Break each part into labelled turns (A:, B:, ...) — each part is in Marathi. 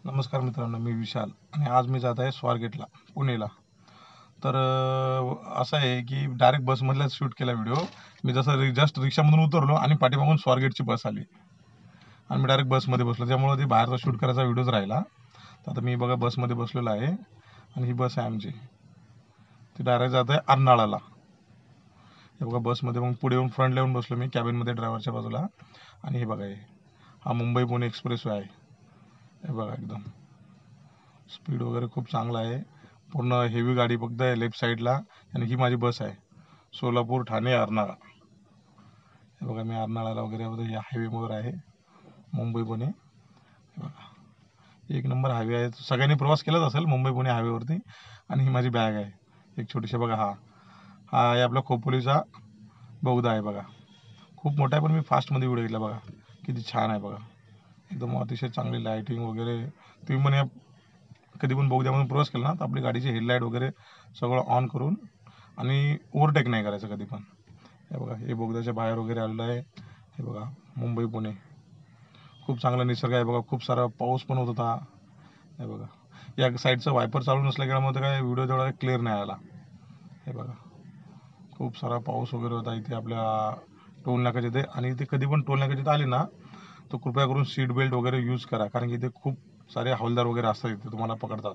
A: नमस्कार मित्रांनो, मी विशाल आणि आज मी जात आहे स्वारगेटला, पुणेला. तर असं आहे की डायरेक्ट बसमधलाच शूट केला व्हिडिओ. मी जसं जस्ट रिक्षामधून उतरलो आणि पाठीमागून स्वारगेटची बस आली आणि मी डायरेक्ट बसमध्ये बसलो. त्यामुळे ते बाहेरचा शूट करायचा व्हिडिओच राहिला. तर आता मी बघा बसमध्ये बसलेलो आहे आणि ही बस आहे आमची. ती डायरेक्ट जात आहे अर्नाळाला. हे बघा बसमध्ये मग पुढे येऊन फ्रंटला येऊन बसलो मी कॅबिनमध्ये ड्रायव्हरच्या बाजूला. आणि हे बघा हा मुंबई पुणे एक्सप्रेसवे आहे. हे बघा एकदम स्पीड वगैरे खूप चांगला आहे. पूर्ण हेवी गाडी फक्त आहे लेफ्ट साईडला. आणि ही माझी बस आहे सोलापूर ठाणे अर्नाळा. हे बघा मी अर्नाळाला वगैरे या हायवेवर आहे मुंबई पुणे. हे बघा एक नंबर हायवे आहे. सगळ्यांनी प्रवास केलाच असेल मुंबई पुणे हायवेवरती. आणि ही माझी बॅग आहे एक छोटीशी. बघा हा हा आहे आपला खोपोलीचा बोगदा आहे. बघा खूप मोठा आहे पण मी फास्टमध्ये व्हिडिओ घेतला. बघा किती छान आहे. बघा एकदम अतिशय चांगली लाईटिंग वगैरे. तुम्ही पण कधी पण बोगद्यामधून प्रवास केला ना तर आपली गाडीची हेडलाईट वगैरे सगळं ऑन करून आणि ओव्हरटेक नाही करायचं कधी पण. हे बघा हे बोगद्याच्या बाहेर वगैरे आलेलं आहे. हे बघा मुंबई पुणे खूप चांगला निसर्ग आहे. बघा खूप सारा पाऊस पण होत होता. हे बघा या साईडचं वायपर चालू नसल्यामुळे काय व्हिडिओ तेवढा क्लिअर नाही आला. हे बघा खूप सारा पाऊस वगैरे होता इथे आपल्या टोल नाक्याच्या इथे. आणि इथे कधी पण टोल नाक्याच्या इथे आले ना तर कृपया करून सीट बेल्ट वगैरे यूज करा, कारण की इथे खूप सारे हवालदार वगैरे असतात इथे तुम्हाला पकडतात.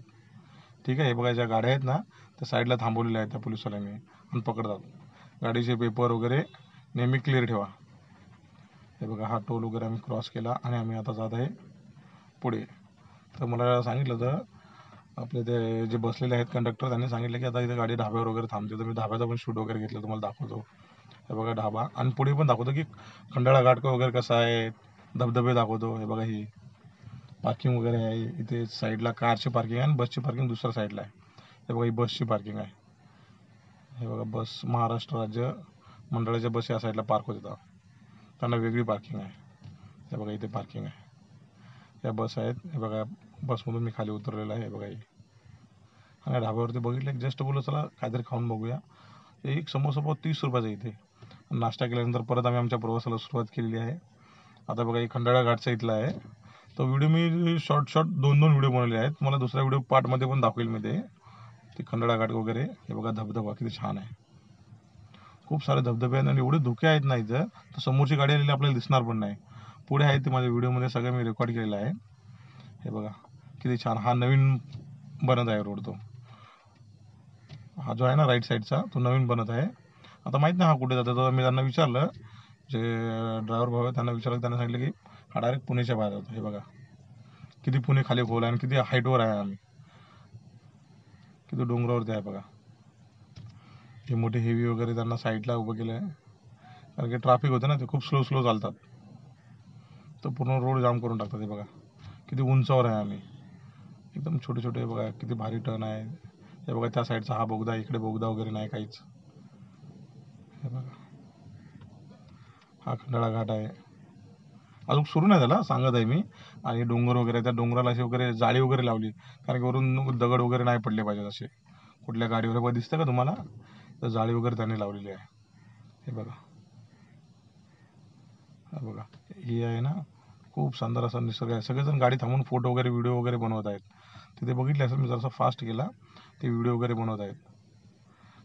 A: ठीक आहे. हे बघा ज्या गाड्या आहेत ना त्या साईडला थांबवलेल्या आहेत त्या पोलिसवाल्यांनी आणि पकडतात. गाडीचे पेपर वगैरे नेहमी क्लिअर ठेवा. हे बघा हा टोल वगैरे आम्ही क्रॉस केला आणि आम्ही आता जात आहे पुढे. तर मला सांगितलं होतं आपले ते जे बसलेले आहेत कंडक्टर, त्यांनी सांगितलं की आता इथे गाडी ढाब्यावर वगैरे थांबते. तर मी ढाब्याचा पण शूट वगैरे घेतलं, तुम्हाला दाखवतो. हे बघा ढाबा आणि पुढे पण दाखवतो की खंडाळा घाट वगैरे कसा आहे, धबधबे दाखवतो. हे बघा ही पार्किंग वगैरे आहे इथे साईडला. कारची पार्किंग आहे आणि बसची पार्किंग दुसऱ्या साईडला आहे. हे बघा ही बसची पार्किंग आहे. हे बघा बस महाराष्ट्र राज्य मंडळाच्या बस या साईडला पार्क होतात, त्यांना वेगळी पार्किंग आहे. हे बघा इथे पार्किंग आहे, या बस आहेत. हे बघा बसमधून मी खाली उतरलेला आहे. हे बघा ही आणि ढाब्यावरती बघितलं की जस्ट बोललो चला काहीतरी खाऊन बघूया. एक समोसा पाव 30 रुपयाचा इथे. नाश्ता केल्यानंतर परत आम्ही आमच्या प्रवासाला सुरुवात केलेली आहे. आता बघा ही खंडाळा घाटचा इथला आहे. तो व्हिडिओ मी शॉर्ट 2 व्हिडिओ बनवले आहेत. मला दुसरा व्हिडिओ पार्टमध्ये पण दाखवेल मी ते खंडाळा घाट वगैरे. हे बघा धबधबा किती छान आहे. खूप सारे धबधबे आहेत आणि एवढे धुके आहेत ना इथं तर समोरची गाडी आलेली आपल्याला दिसणार पण नाही. पुढे आहे ते माझ्या व्हिडिओमध्ये सगळं मी रेकॉर्ड केलेलं आहे. हे बघा किती छान. हा नवीन बनत आहे रोड. तो हा जो आहे ना राईट साईडचा तो नवीन बनत आहे. आता माहीत नाही हा कुठे जातो. तर मी त्यांना विचारलं, जे ड्रायव्हर भाऊ आहे त्यांना विचारलं, त्यांना सांगितलं की हा डायरेक्ट पुण्याच्या बाहेर जातो. हे बघा किती पुणे खाली खोल आहे आणि किती हाईटवर आहे आम्ही, किती डोंगरावरती आहे. बघा हे मोठे हेवी वगैरे त्यांना साईडला उभं केलं आहे, कारण की ट्रॅफिक होतं ना, ते खूप स्लो स्लो चालतात तर पूर्ण रोड जाम करून टाकतात. हे बघा किती उंचावर आहे आम्ही, एकदम छोटे छोटे. बघा किती भारी टर्न आहे. हे बघा त्या साईडचा हा बोगदा, इकडे बोगदा वगैरे नाही काहीच. हे बघा हा खंडाळा घाट आहे. अजून सुरू नाही झाला सांगत आहे मी. आणि डोंगर वगैरे, त्या डोंगराला अशी वगैरे जाळी वगैरे लावली, कारण की वरून दगड वगैरे नाही पडले पाहिजेत असे कुठल्या गाडीवर. बघा दिसतं का तुम्हाला, तर जाळी वगैरे त्यांनी लावलेली आहे. हे बघा हा बघा ही आहे ना खूप सुंदर असा निसर्ग आहे. सगळेजण गाडी थांबून फोटो वगैरे व्हिडिओ वगैरे बनवत आहेत. तिथे बघितले असेल मी जरासा फास्ट केला, ते व्हिडिओ वगैरे बनवत आहेत.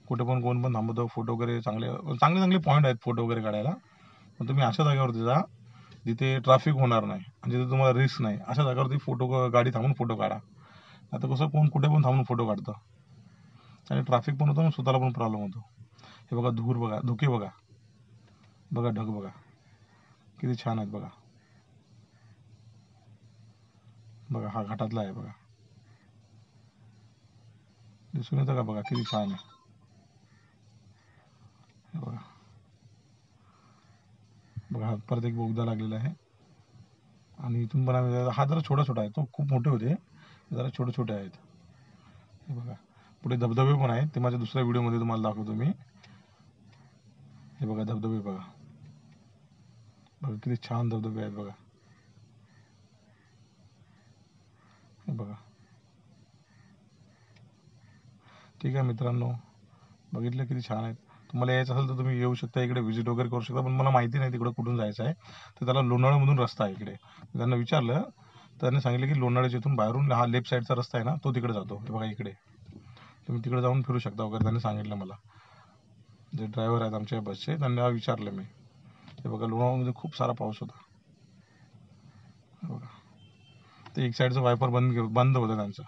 A: कुठे पण कोण पण थांबवतो, फोटो वगैरे चांगले चांगले चांगले पॉईंट आहेत फोटो वगैरे काढायला. पण तुम्ही अशा जागेवरती जा जिथे ट्रॅफिक होणार नाही आणि जिथे तुम्हाला रिस्क नाही, अशा जागेवरती फोटो गाडी थांबून फोटो काढा. आता कसं कोण कुठे पण थांबून फोटो काढतं आणि ट्रॅफिक पण होतं आणि स्वतःला पण प्रॉब्लेम होतो. हे बघा धूर, बघा धुके, बघा बघा ढग, बघा किती छान आहेत. बघा बघा हा घाटातला आहे. बघा दिसून येतं का, बघा किती छान आहे. हे बघा बघा परत एक बोगदा लागलेला आहे. आणि इथून पण आम्ही, हा जरा छोटा छोटा आहे, तो खूप मोठे होते, जरा छोटे छोटे आहेत. हे बघा पुढे धबधबे पण आहेत, ते माझ्या दुसऱ्या व्हिडिओमध्ये तुम्हाला दाखवतो मी. हे बघा धबधबे, बघा बघा किती छान धबधबे आहेत. बघा हे बघा. ठीक आहे मित्रांनो, बघितलं किती छान आहेत. तुम्हाला यायचं असेल तर तुम्ही येऊ शकता, इकडे व्हिजिट वगैरे करू शकता. पण मला माहिती नाही तिकडे कुठून जायचं आहे, तर त्याला लोणावळ्यामधून रस्ता आहे इकडे. मी त्यांना विचारलं त्यांनी सांगितलं की लोणावळ्याच्या इथून बाहेरून हा लेफ्ट साईडचा रस्ता आहे ना तो तिकडे जातो, हे बघा इकडे, तुम्ही तिकडे जाऊन फिरू शकता वगैरे त्यांनी सांगितलं मला. जे ड्रायव्हर आहेत आमच्या बसचे त्यांना विचारलं मी. हे बघा लोणावळ्यामध्ये खूप सारा पाऊस होता. हे बघा ते एक साईडचं वायपर बंद होतं त्यांचं.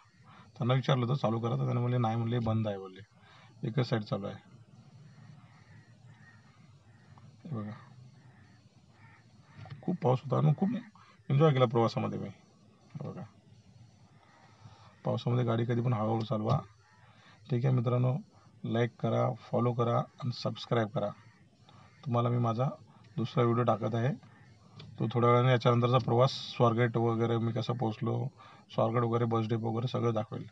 A: त्यांना विचारलं होतं चालू करा, तर त्याने म्हणले नाही, म्हणले बंद आहे, बोलले एकच साईड चालू आहे. हे बघा खूप पाऊस होता आणि खूप एन्जॉय केला प्रवासामध्ये मी. हे बघा पावसामध्ये गाडी कधी पण हळूहळू चालवा. ठीक आहे मित्रांनो, लाईक करा, फॉलो करा आणि सबस्क्राईब करा. तुम्हाला मी माझा दुसरा व्हिडिओ टाकत आहे, तो थोड्या वेळाने याच्यानंतरचा प्रवास स्वारगेट वगैरे मी कसं पोहोचलो, स्वारगेट वगैरे बस डेपो वगैरे सगळं दाखवेल.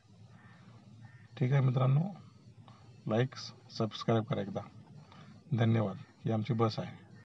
A: ठीक आहे मित्रांनो, लाईक सबस्क्राईब करा एकदा. धन्यवाद. ही आमची बस आहे.